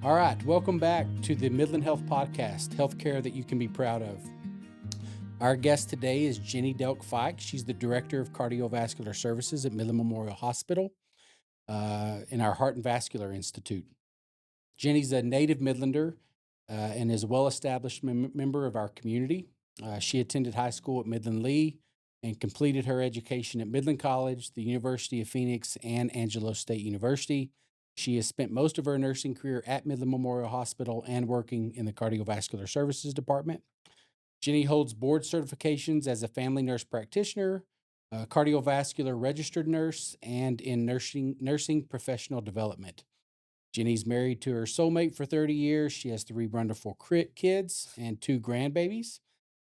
All right, welcome back to the Midland Health Podcast, healthcare that you can be proud of. Our guest today is Jenny Delk-Fikes. She's the Director of Cardiovascular Services at Midland Memorial Hospital in our Heart and Vascular Institute. Jenny's a native Midlander and is a well-established member of our community. She attended high school at Midland Lee and completed her education at Midland College, the University of Phoenix, and Angelo State University. She has spent most of her nursing career at Midland Memorial Hospital and working in the Cardiovascular Services Department. Jenny holds board certifications as a family nurse practitioner, a cardiovascular registered nurse, and in nursing professional development. Jenny's married to her soulmate for 30 years. She has 3 wonderful kids and 2 grandbabies.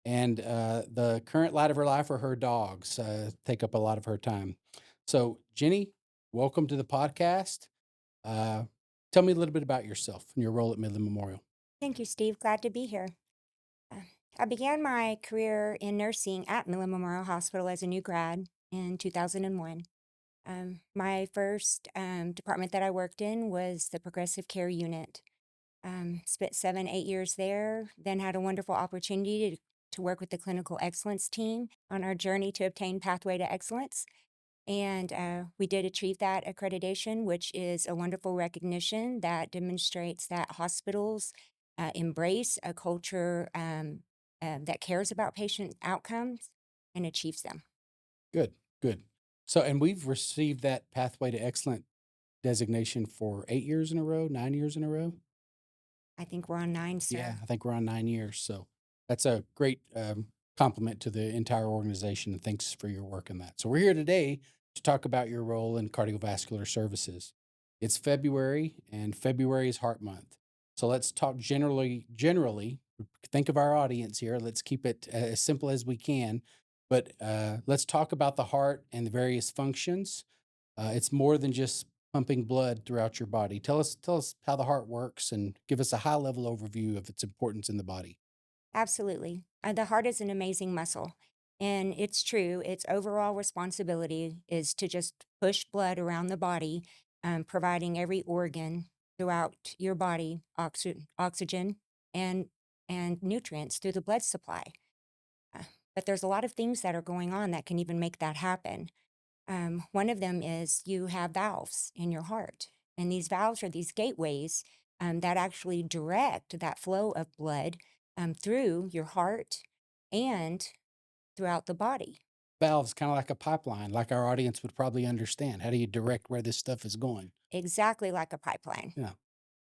And the current light of her life are her dogs, take up a lot of her time. So, Jenny, welcome to the podcast. Uh, Tell me a little bit about yourself and your role at Midland Memorial. Thank you, Steve. Glad to be here. Uh, I began my career in nursing at Midland Memorial Hospital as a new grad in 2001. My first department that I worked in was the progressive care unit. Spent 7, 8 years there, then had a wonderful opportunity to work with the clinical excellence team on our journey to obtain Pathway to Excellence. And we did achieve that accreditation, which is a wonderful recognition that demonstrates that hospitals embrace a culture that cares about patient outcomes and achieves them. Good, good. So, and we've received that Pathway to Excellent designation for 8 years in a row, 9 years in a row. I think we're on 9, Yeah, sir. I think we're on 9 years. So that's a great compliment to the entire organization. And thanks for your work in that. So we're here today to talk about your role in cardiovascular services. It's February, and February is Heart Month. So let's talk generally. Think of our audience here. Let's keep it as simple as we can. But let's talk about the heart and the various functions. It's more than just pumping blood throughout your body. Tell us how the heart works and give us a high level overview of its importance in the body. Absolutely. The heart is an amazing muscle. And it's true, its overall responsibility is to just push blood around the body, providing every organ throughout your body oxygen and, and nutrients through the blood supply. Uh, but there's a lot of things that are going on that can even make that happen. One of them is you have valves in your heart, and these valves are these gateways that actually direct that flow of blood through your heart and throughout the body, Valves kind of like a pipeline, like our audience would probably understand. How do you direct where this stuff is going? exactly like a pipeline. Yeah.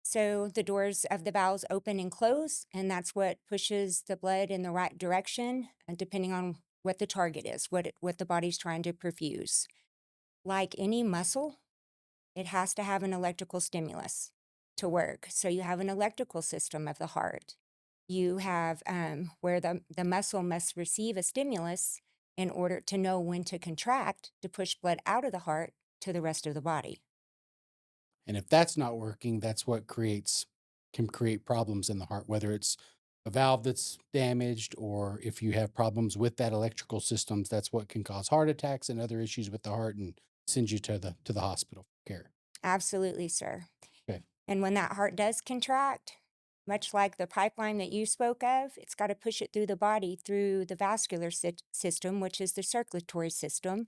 So the doors of the valves open and close, and that's what pushes the blood in the right direction, depending on what the target is, what the body's trying to perfuse. Like any muscle, it has to have an electrical stimulus to work. So you have an electrical system of the heart. You have where the muscle must receive a stimulus in order to know when to contract to push blood out of the heart to the rest of the body. And if that's not working, that's what can create problems in the heart, whether it's a valve that's damaged or if you have problems with that electrical systems, that's what can cause heart attacks and other issues with the heart and send you to the hospital for care. Absolutely, sir. Okay. And when that heart does contract, much like the pipeline that you spoke of, it's got to push it through the body through the vascular system, which is the circulatory system,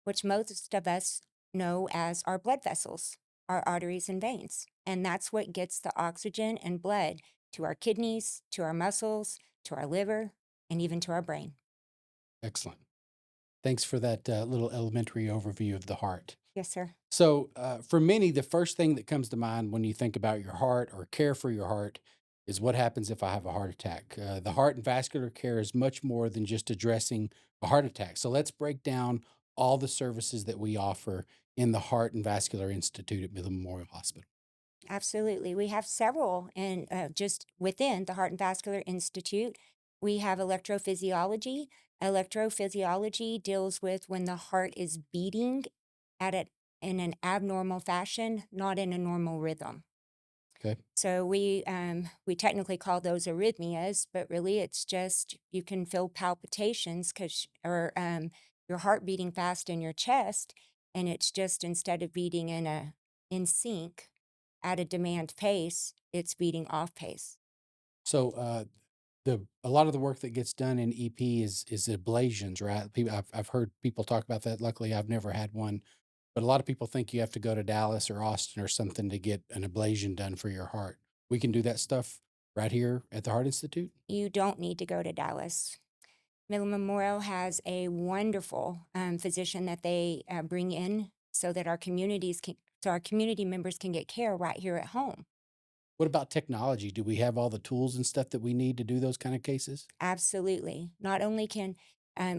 which most of us know as our blood vessels, our arteries and veins. And that's what gets the oxygen and blood to our kidneys, to our muscles, to our liver, and even to our brain. Excellent. Thanks for that little elementary overview of the heart. Yes, sir. So, for many, the first thing that comes to mind when you think about your heart or care for your heart is what happens if I have a heart attack. The heart and vascular care is much more than just addressing a heart attack. So, let's break down all the services that we offer in the Heart and Vascular Institute at Midland Memorial Hospital. Absolutely. We have several, and just within the Heart and Vascular Institute, we have electrophysiology. Electrophysiology deals with when the heart is beating at it in an abnormal fashion, not in a normal rhythm. Okay. So we technically call those arrhythmias, but really it's just you can feel palpitations because or your heart beating fast in your chest, and it's just instead of beating in sync, at a demand pace, it's beating off pace. So, the a lot of the work that gets done in EP is ablations, right? I've heard people talk about that. Luckily, I've never had one, but a lot of people think you have to go to Dallas or Austin or something to get an ablation done for your heart. We can do that stuff right here at the Heart Institute. You don't need to go to Dallas. Midland Memorial has a wonderful physician that they bring in so that our community members can get care right here at home. What about technology? Do we have all the tools and stuff that we need to do those kind of cases? Absolutely. Not only can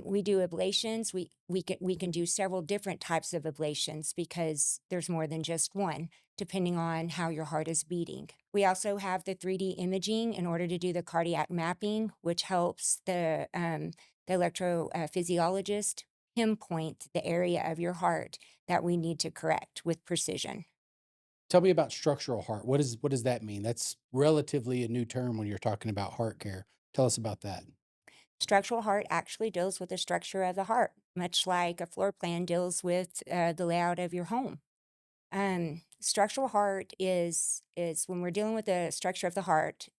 we do ablations, we can do several different types of ablations because there's more than just one, depending on how your heart is beating. We also have the 3D imaging in order to do the cardiac mapping, which helps the electrophysiologist pinpoint the area of your heart that we need to correct with precision. Tell me about structural heart. What does that mean? That's relatively a new term when you're talking about heart care. Tell us about that. Structural heart actually deals with the structure of the heart, much like a floor plan deals with the layout of your home. Structural heart is when we're dealing with the structure of the heart.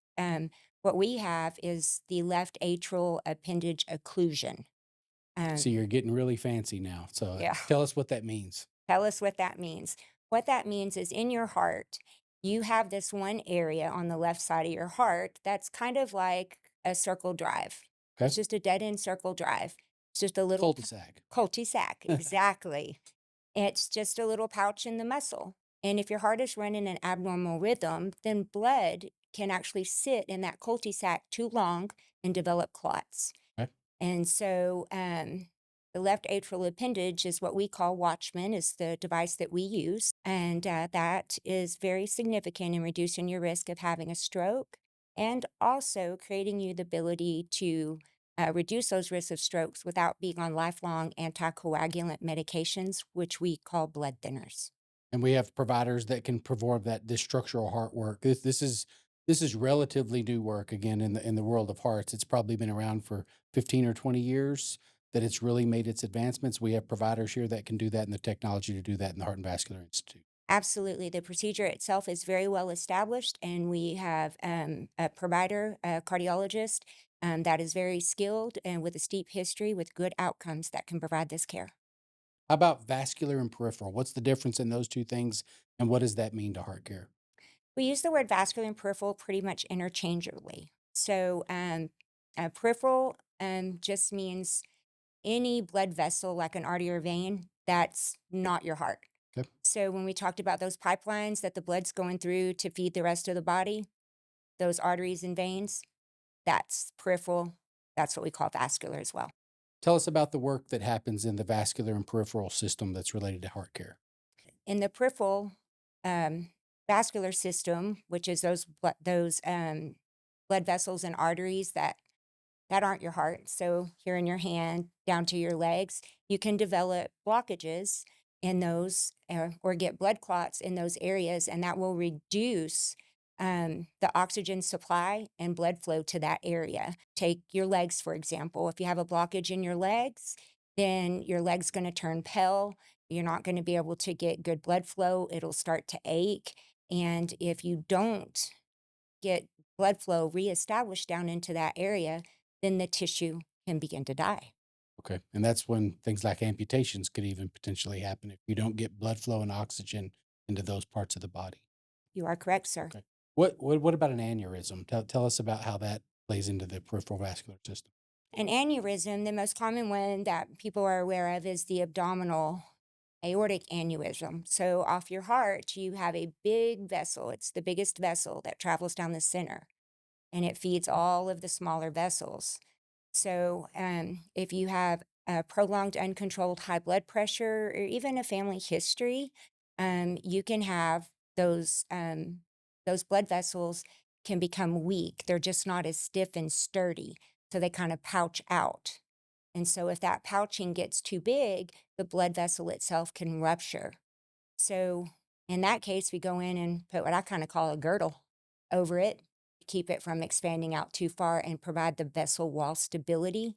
What we have is the left atrial appendage occlusion. So Um, you're getting really fancy now. So yeah, tell us what that means. tell us what that means. What that means is in your heart, you have this one area on the left side of your heart that's kind of like a circle drive. Okay. It's just a dead end circle drive. It's just a little Cul-de-sac. cul-de-sac, exactly. It's just a little pouch in the muscle. And if your heart is running an abnormal rhythm, then blood can actually sit in that cul-de-sac too long and develop clots. Okay. And so the left atrial appendage is what we call Watchman, is the device that we use. And that is very significant in reducing your risk of having a stroke and also creating you the ability to reduce those risks of strokes without being on lifelong anticoagulant medications, which we call blood thinners. And we have providers that can perform this structural heart work. This is relatively new work again in the world of hearts. It's probably been around for 15 or 20 years that it's really made its advancements. We have providers here that can do that and the technology to do that in the Heart and Vascular Institute. Absolutely. The procedure itself is very well established, and we have a provider, a cardiologist that is very skilled and with a steep history with good outcomes that can provide this care. How about vascular and peripheral? What's the difference in those two things and what does that mean to heart care? We use the word vascular and peripheral pretty much interchangeably. So, peripheral just means any blood vessel like an artery or vein that's not your heart. Okay. So, when we talked about those pipelines that the blood's going through to feed the rest of the body, those arteries and veins, that's peripheral. That's what we call vascular as well. Tell us about the work that happens in the vascular and peripheral system that's related to heart care. In the peripheral um, vascular system, which is those blood vessels and arteries that aren't your heart. So here in your hand down to your legs, you can develop blockages in those or get blood clots in those areas, and that will reduce the oxygen supply and blood flow to that area. Take your legs, for example. If you have a blockage in your legs, then your leg's going to turn pale. You're not going to be able to get good blood flow. It'll start to ache. And if you don't get blood flow reestablished down into that area, then the tissue can begin to die. Okay. And that's when things like amputations could even potentially happen if you don't get blood flow and oxygen into those parts of the body. You are correct, sir. Okay. What about an aneurysm? Tell us about how that plays into the peripheral vascular system. An aneurysm, the most common one that people are aware of is the abdominal aortic aneurysm. So, off your heart, you have a big vessel. It's the biggest vessel that travels down the center and it feeds all of the smaller vessels. So, if you have a prolonged uncontrolled high blood pressure or even a family history, you can have those blood vessels can become weak. They're just not as stiff and sturdy, so they kind of pouch out. And so, if that pouching gets too big, the blood vessel itself can rupture. So, in that case, we go in and put what I kind of call a girdle over it, keep it from expanding out too far, and provide the vessel wall stability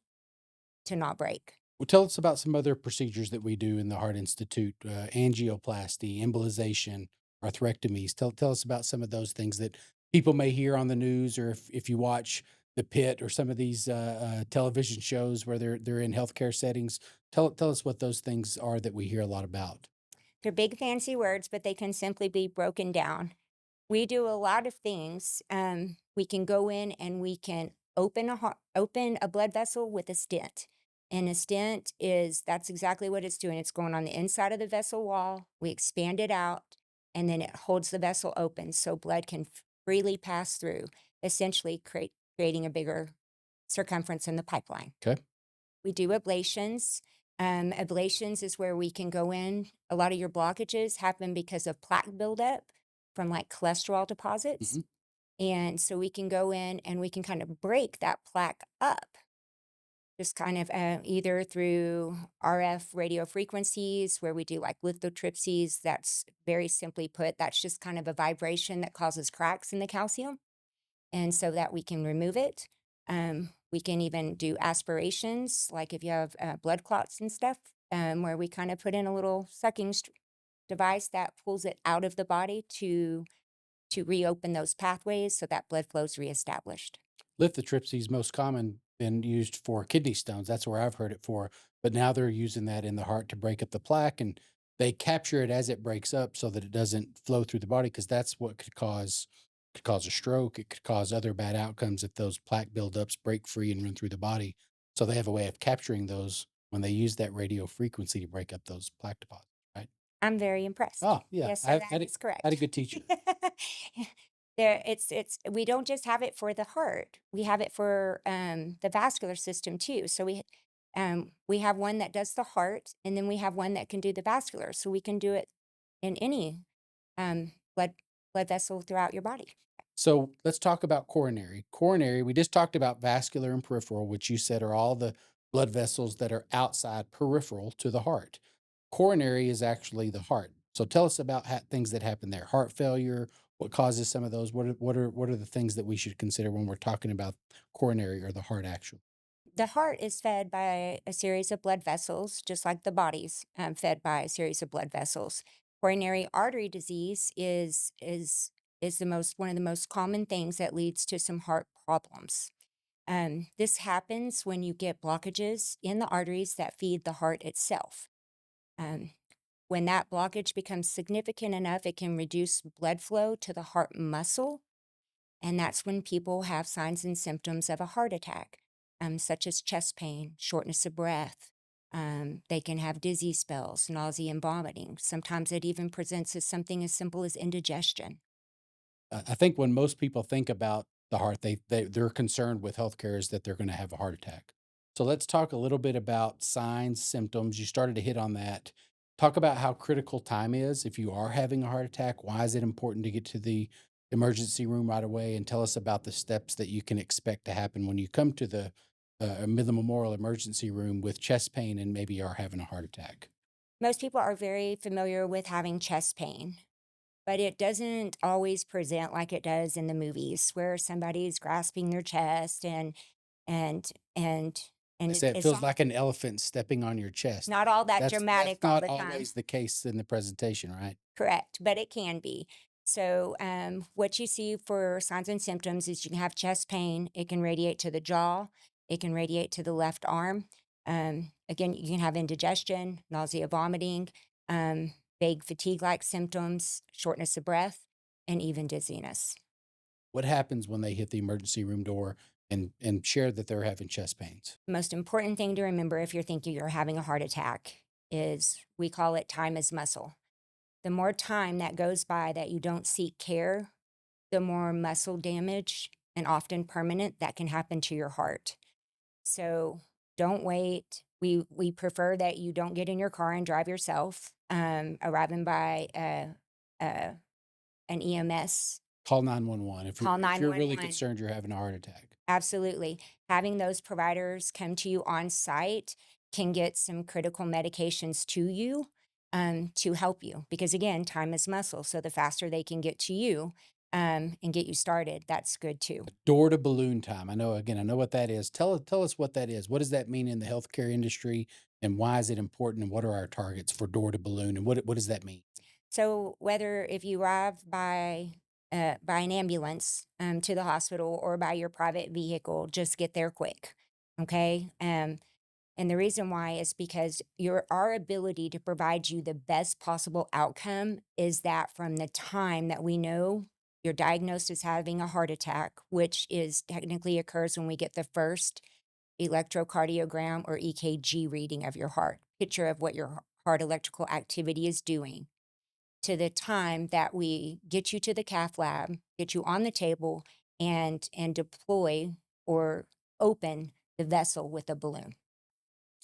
to not break. Well, tell us about some other procedures that we do in the Heart Institute, angioplasty, embolization. arthrectomies. Tell us about some of those things that people may hear on the news, or if you watch The Pit or some of these television shows where they're in healthcare settings. Tell us what those things are that we hear a lot about. They're big fancy words, but they can simply be broken down. We do a lot of things. We can go in and we can open a blood vessel with a stent. And a stent is that's exactly what it's doing. It's going on the inside of the vessel wall. We expand it out, and then it holds the vessel open so blood can freely pass through, essentially creating a bigger circumference in the pipeline. Okay. We do ablations. Ablations is where we can go in. A lot of your blockages happen because of plaque buildup from like cholesterol deposits. Mhm. And so we can go in and we can kind of break that plaque up, just kind of either through RF radio frequencies where we do like lithotripsies. That's very simply put, that's just kind of a vibration that causes cracks in the calcium, and so that we can remove it. We can even do aspirations, like if you have blood clots and stuff, where we kind of put in a little sucking device that pulls it out of the body to reopen those pathways so that blood flow is reestablished. Lithotripsy is most common and used for kidney stones. That's where I've heard it for. But now they're using that in the heart to break up the plaque, and they capture it as it breaks up so that it doesn't flow through the body, because that's what could cause a stroke. It could cause other bad outcomes if those plaque buildups break free and run through the body. So they have a way of capturing those when they use that radio frequency to break up those plaque deposits, right? I'm very impressed. Oh, yeah. Yes, sir, I that is had a correct. good teacher. It's we don't just have it for the heart. We have it for the vascular system too. So we have one that does the heart, and then we have one that can do the vascular. So we can do it in any um, blood blood vessel throughout your body. So let's talk about coronary. Coronary, we just talked about vascular and peripheral, which you said are all the blood vessels that are outside peripheral to the heart. Coronary is actually the heart. So tell us about things that happen there. Heart failure, what causes some of those? What are the things that we should consider when we're talking about coronary or the heart actually? The heart is fed by a series of blood vessels, just like the body's fed by a series of blood vessels. Coronary artery disease is the most one of the most common things that leads to some heart problems. This happens when you get blockages in the arteries that feed the heart itself. Um, when that blockage becomes significant enough, it can reduce blood flow to the heart muscle, and that's when people have signs and symptoms of a heart attack, such as chest pain, shortness of breath. They can have dizzy spells, nausea, and vomiting. Sometimes it even presents as something as simple as indigestion. I think when most people think about the heart, they're concerned with healthcare is that they're going to have a heart attack. So let's talk a little bit about signs, symptoms. You started to hit on that. Talk about how critical time is if you are having a heart attack. Why is it important to get to the emergency room right away? And tell us about the steps that you can expect to happen when you come to the Midland Memorial Emergency Room with chest pain and maybe are having a heart attack. Most people are very familiar with having chest pain, but it doesn't always present like it does in the movies where somebody's grasping their chest and and They and say it it's feels like an elephant stepping on your chest. not all that That's dramatic all not the time. always the case in the presentation, right? Correct, but it can be. So, what you see for signs and symptoms is you can have chest pain. It can radiate to the jaw. It can radiate to the left arm. Again, you can have indigestion, nausea, vomiting, vague fatigue-like symptoms, shortness of breath, and even dizziness. What happens when they hit the emergency room door and share that they're having chest pains? The most important thing to remember if you're thinking you're having a heart attack is we call it time is muscle. The more time that goes by that you don't seek care, the more muscle damage and often permanent that can happen to your heart. So don't wait. We prefer that you don't get in your car and drive yourself. Arriving by an EMS, Call 911 if call you're really 911. concerned you're having a heart attack. Absolutely. Having those providers come to you on site can get some critical medications to you to help you. Because again, time is muscle. So the faster they can get to you and get you started, that's good too. Door to balloon time. I know what that is. Tell us what that is. What does that mean in the healthcare industry, and why is it important, and what are our targets for door to balloon, and what does that mean? So whether if you arrive by an ambulance to the hospital or by your private vehicle, just get there quick. Okay. And the reason why is because our ability to provide you the best possible outcome is that from the time that we know you're diagnosed as having a heart attack, which is technically occurs when we get the first electrocardiogram or EKG reading of your heart, picture of what your heart electrical activity is doing, to the time that we get you to the cath lab, get you on the table, and deploy or open the vessel with a balloon.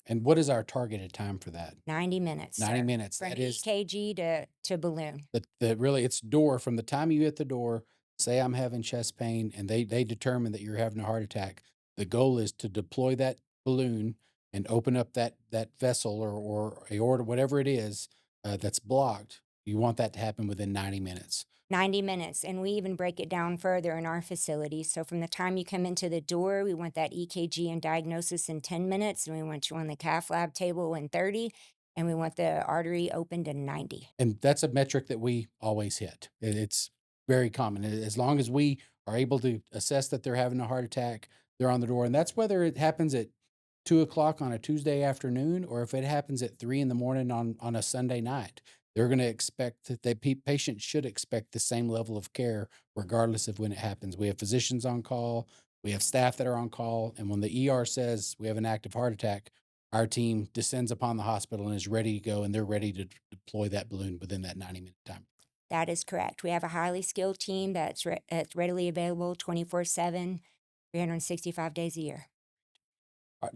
And what is our targeted time for that? 90 minutes, 90 sir. minutes. From That is EKG to balloon. the really it's door from the time you hit the door, say I'm having chest pain and they determine that you're having a heart attack. The goal is to deploy that balloon and open up that vessel or aorta, whatever it is that's blocked. You want that to happen within 90 minutes. 90 minutes. And we even break it down further in our facility. So from the time you come into the door, we want that EKG and diagnosis in 10 minutes, and we want you on the cath lab table in 30, and we want the artery opened in 90. And that's a metric that we always hit. It's very common. As long as we are able to assess that they're having a heart attack, they're on the door. And that's whether it happens at 2 o'clock on a Tuesday afternoon or if it happens at 3 in the morning on a Sunday night. They're going to expect that the patient should expect the same level of care regardless of when it happens. We have physicians on call, we have staff that are on call. And when the ER says we have an active heart attack, our team descends upon the hospital and is ready to go, and they're ready to deploy that balloon within that 90-minute time. That is correct. We have a highly skilled team that's readily available 24/7, 365 days a year.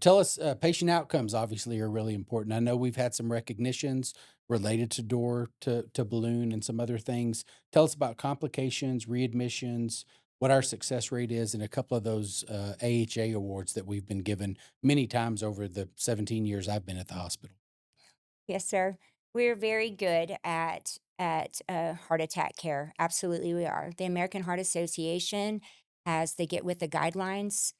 Tell us, patient outcomes obviously are really important. I know we've had some recognitions related to door to balloon and some other things. Tell us about complications, readmissions, what our success rate is, and a couple of those AHA awards that we've been given many times over the 17 years I've been at the hospital. Yes, sir. We're very good at heart attack care. Absolutely, we are. The American Heart Association, as they get with the guidelines,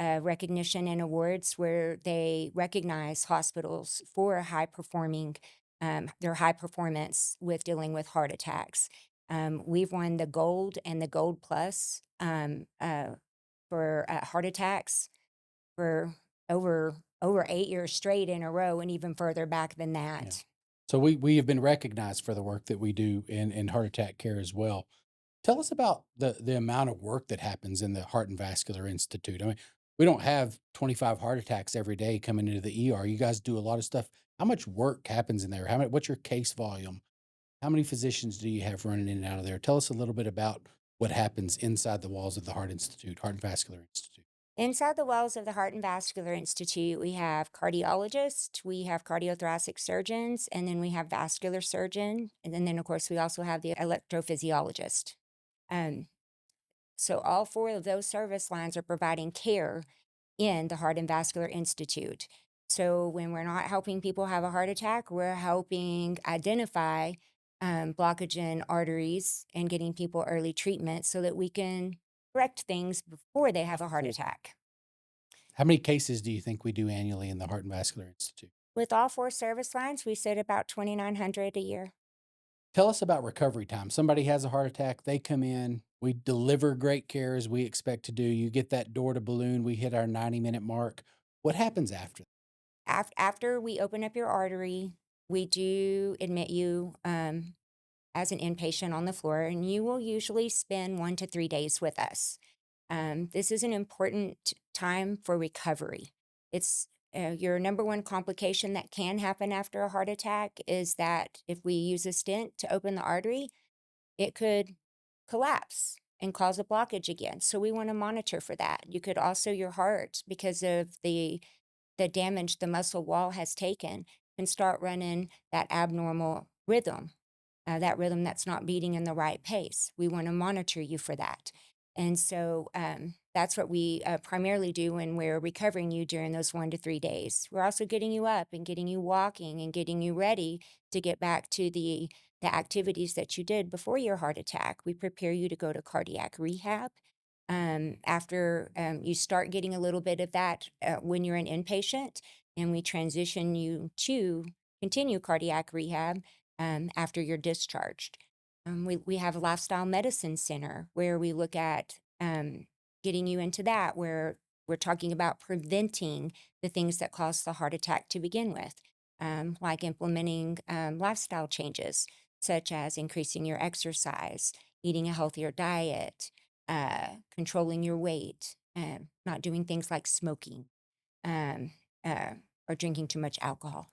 recognition and awards where they recognize hospitals for high performing, their high performance with dealing with heart attacks. We've won the gold and the gold plus for heart attacks for over 8 years straight in a row, and even further back than Yeah. that. So we have been recognized for the work that we do in heart attack care as well. Tell us about the amount of work that happens in the Heart and Vascular Institute. I mean, we don't have 25 heart attacks every day coming into the ER. You guys do a lot of stuff. How much work happens in there? What's your case volume? How many physicians do you have running in and out of there? Tell us a little bit about what happens inside the walls of the Heart and Vascular Institute. Inside the walls of the Heart and Vascular Institute, we have cardiologists, we have cardiothoracic surgeons, and then we have vascular surgeon, and then of course we also have the electrophysiologist. Um, so all four of those service lines are providing care in the Heart and Vascular Institute. So when we're not helping people have a heart attack, we're helping identify blockage in arteries and getting people early treatment so that we can correct things before they have a heart Cool. attack. How many cases do you think we do annually in the Heart and Vascular Institute? With all four service lines, we sit about 2,900 a year. Tell us about recovery time. Somebody has a heart attack, they come in, we deliver great care as we expect to do. You get that door to balloon, we hit our 90-minute mark. What happens after? After we open up your artery, we do admit you as an inpatient on the floor, and you will usually spend 1 to 3 days with us. This is an important time for recovery. It's your number one complication that can happen after a heart attack is that if we use a stent to open the artery, it could collapse and cause a blockage again. So we want to monitor for that. You could also, your heart, because of the damage the muscle wall has taken, can start running that abnormal rhythm, that rhythm that's not beating in the right pace. We want to monitor you for that. And so that's what we primarily do when we're recovering you during those 1 to 3 days. We're also getting you up and getting you walking and getting you ready to get back to the activities that you did before your heart attack. We prepare you to go to cardiac rehab. After you start getting a little bit of that when you're an inpatient, and we transition you to continue cardiac rehab, after you're discharged. We have a lifestyle medicine center where we look at getting you into that, where we're talking about preventing the things that cause the heart attack to begin with, like implementing lifestyle changes, such as increasing your exercise, eating a healthier diet, controlling your weight, not doing things like smoking um, uh, or drinking too much alcohol.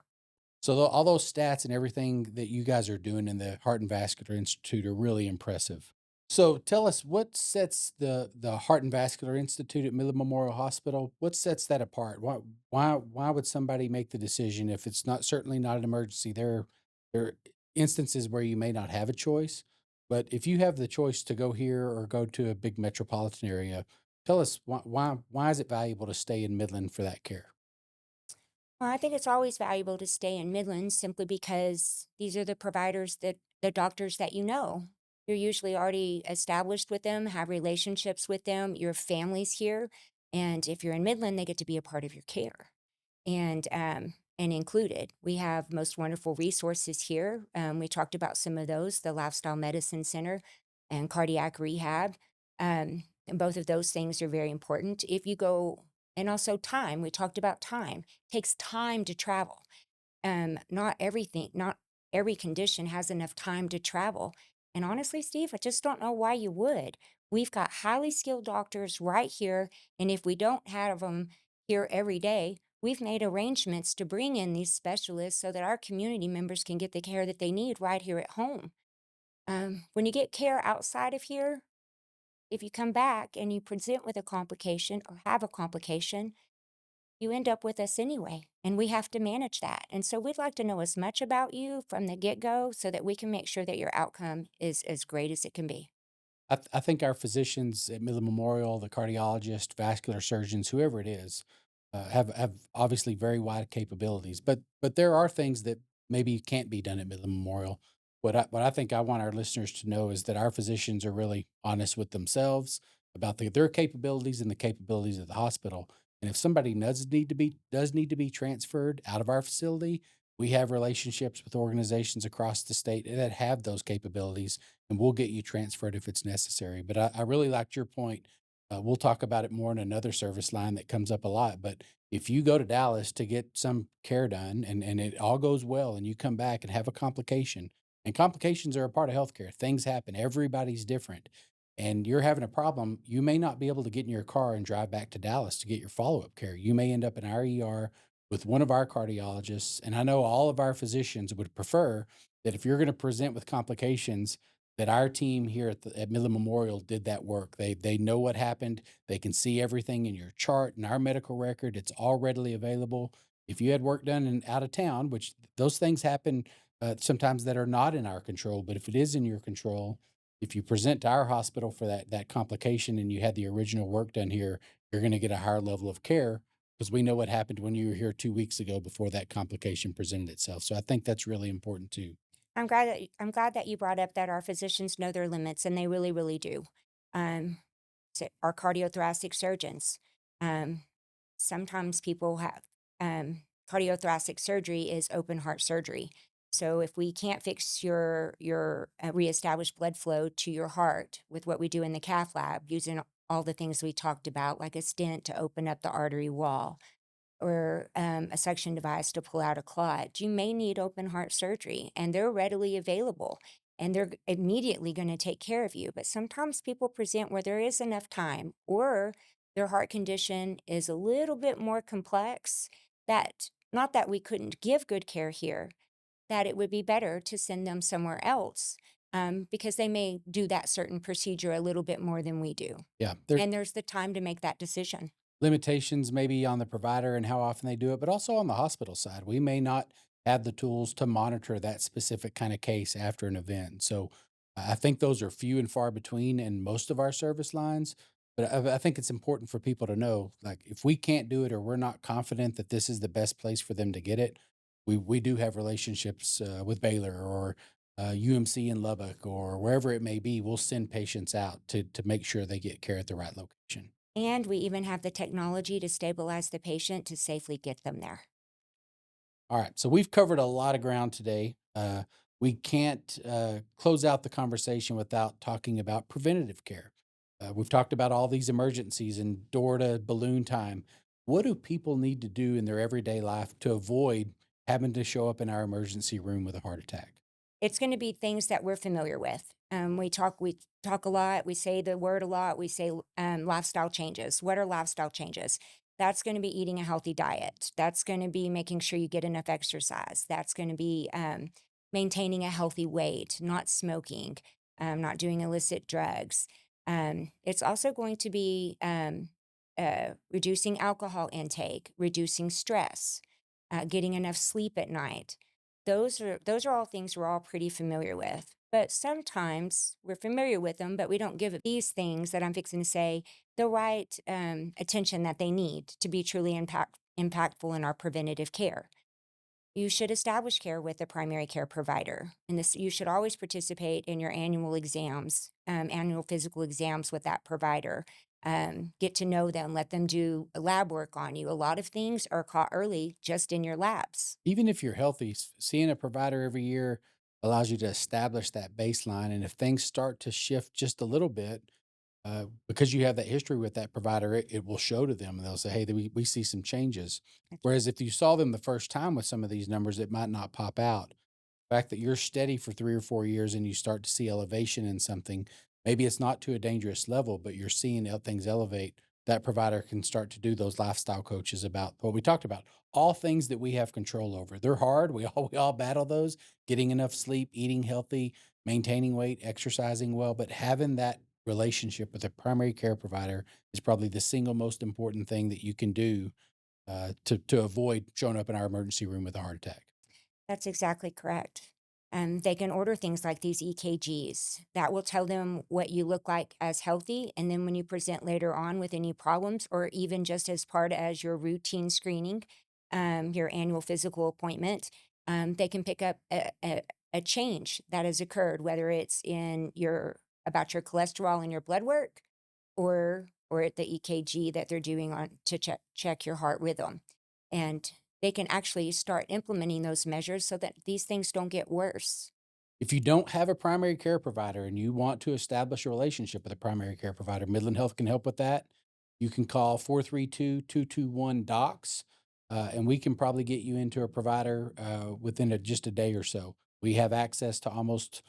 So all those stats and everything that you guys are doing in the Heart and Vascular Institute are really impressive. So tell us what sets the Heart and Vascular Institute at Midland Memorial Hospital. What sets that apart? Why would somebody make the decision if it's not certainly not an emergency? There are instances where you may not have a choice, but if you have the choice to go here or go to a big metropolitan area, tell us why is it valuable to stay in Midland for that care? Well, I think it's always valuable to stay in Midland simply because these are the providers that the doctors that you know. You're usually already established with them, have relationships with them, your family's here. And if you're in Midland, they get to be a part of your care and included. We have most wonderful resources here. We talked about some of those, the Lifestyle Medicine Center and cardiac rehab. And both of those things are very important. If you go, and also time, we talked about time. Takes time to travel. Not every condition has enough time to travel. And honestly, Steve, I just don't know why you would. We've got highly skilled doctors right here. And if we don't have them here every day, we've made arrangements to bring in these specialists so that our community members can get the care that they need right here at home. When you get care outside of here, if you come back and you present with a complication or have a complication, you end up with us anyway, and we have to manage that. And so we'd like to know as much about you from the get go so that we can make sure that your outcome is as great as it can be. I think our physicians at Midland Memorial, the cardiologist, vascular surgeons, whoever it is, have obviously very wide capabilities. But there are things that maybe can't be done at Midland Memorial. What I think I want our listeners to know is that our physicians are really honest with themselves about their capabilities and the capabilities of the hospital. And if somebody does need to be transferred out of our facility, we have relationships with organizations across the state that have those capabilities, and we'll get you transferred if it's necessary. But I really liked your point. We'll talk about it more in another service line that comes up a lot. But if you go to Dallas to get some care done and it all goes well and you come back and have a complication, and complications are a part of healthcare, things happen, everybody's different. And you're having a problem, you may not be able to get in your car and drive back to Dallas to get your follow up care. You may end up in our ER with one of our cardiologists. And I know all of our physicians would prefer that if you're going to present with complications, that our team here at Midland Memorial did that work. They know what happened. They can see everything in your chart and our medical record. It's all readily available. If you had work done in out of town, which those things happen sometimes that are not in our control, but if it is in your control, if you present to our hospital for that complication and you had the original work done here, you're going to get a higher level of care because we know what happened when you were here 2 weeks ago before that complication presented itself. So I think that's really important too. I'm glad that you brought up that our physicians know their limits, and they really, really do. Um, our cardiothoracic surgeons. Um, Sometimes people have cardiothoracic surgery is open heart surgery. So if we can't fix your reestablished blood flow to your heart with what we do in the cath lab, using all the things we talked about, like a stent to open up the artery wall, or a suction device to pull out a clot, you may need open heart surgery, and they're readily available and they're immediately going to take care of you. But sometimes people present where there is enough time, or their heart condition is a little bit more complex, that not that we couldn't give good care here, that it would be better to send them somewhere else, because they may do that certain procedure a little bit more than we do. Yeah, there's And there's the time to make that decision. limitations maybe on the provider and how often they do it, but also on the hospital side. We may not have the tools to monitor that specific kind of case after an event. So I think those are few and far between in most of our service lines. But I think it's important for people to know, like, if we can't do it or we're not confident that this is the best place for them to get it, we do have relationships with Baylor or UMC in Lubbock or wherever it may be. We'll send patients out to make sure they get care at the right location. And we even have the technology to stabilize the patient to safely get them there. All right. So we've covered a lot of ground today. we can't close out the conversation without talking about preventative care. We've talked about all these emergencies and door to balloon time. What do people need to do in their everyday life to avoid having to show up in our emergency room with a heart attack? It's going to be things that we're familiar with. We talk a lot. We say the word a lot. We say lifestyle changes. What are lifestyle changes? That's going to be eating a healthy diet. That's going to be making sure you get enough exercise. That's going to be maintaining a healthy weight, not smoking, not doing illicit drugs. It's also going to be reducing alcohol intake, reducing stress, getting enough sleep at night. Those are all things we're all pretty familiar with. But sometimes we're familiar with them, but we don't give these things that I'm fixing to say the right attention that they need to be truly impactful in our preventative care. You should establish care with a primary care provider, and this you should always participate in your annual exams, annual physical exams with that provider. Get to know them, let them do lab work on you. A lot of things are caught early just in your labs. Even if you're healthy, seeing a provider every year allows you to establish that baseline. And if things start to shift just a little bit, because you have that history with that provider, it will show to them and they'll say, hey, we see some changes. Whereas if you saw them the first time with some of these numbers, it might not pop out. Fact that you're steady for 3 or 4 years and you start to see elevation in something, maybe it's not to a dangerous level, but you're seeing things elevate. That provider can start to do those lifestyle coaches about what we talked about, all things that we have control over. They're hard. We all battle those, getting enough sleep, eating healthy, maintaining weight, exercising well, but having that relationship with a primary care provider is probably the single most important thing that you can do to avoid showing up in our emergency room with a heart attack. That's exactly correct. They can order things like these EKGs that will tell them what you look like as healthy. And then when you present later on with any problems, or even just as part as your routine screening, your annual physical appointment, they can pick up a change that has occurred, whether it's in about your cholesterol and your blood work, or at the EKG that they're doing on to check your heart rhythm. And they can actually start implementing those measures so that these things don't get worse. If you don't have a primary care provider and you want to establish a relationship with a primary care provider, Midland Health can help with that. You can call 432-221-DOCS, and we can probably get you into a provider within just a day or so. We have access to almost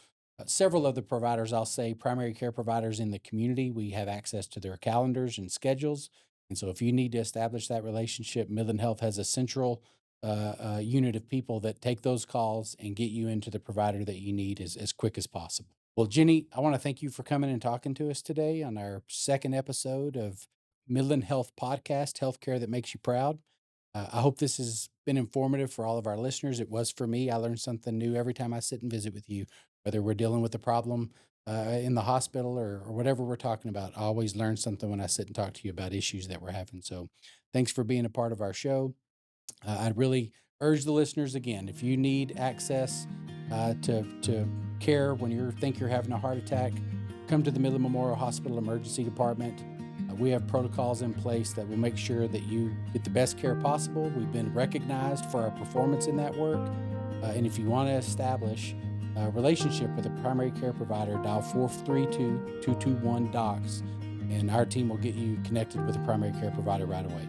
several of the providers, I'll say primary care providers in the community. We have access to their calendars and schedules. And so if you need to establish that relationship, Midland Health has a central unit of people that take those calls and get you into the provider that you need as quick as possible. Well, Jenny, I want to thank you for coming and talking to us today on our second episode of Midland Health Podcast, Healthcare That Makes You Proud. I hope this has been informative for all of our listeners. It was for me. I learned something new every time I sit and visit with you, whether we're dealing with a problem in the hospital or whatever we're talking about. I always learn something when I sit and talk to you about issues that we're having. So thanks for being a part of our show. I'd really urge the listeners again, if you need access to care when you think you're having a heart attack, come to the Midland Memorial Hospital Emergency Department. We have protocols in place that will make sure that you get the best care possible. We've been recognized for our performance in that work. And if you want to establish a relationship with a primary care provider, dial 432-221-DOCS, and our team will get you connected with a primary care provider right away.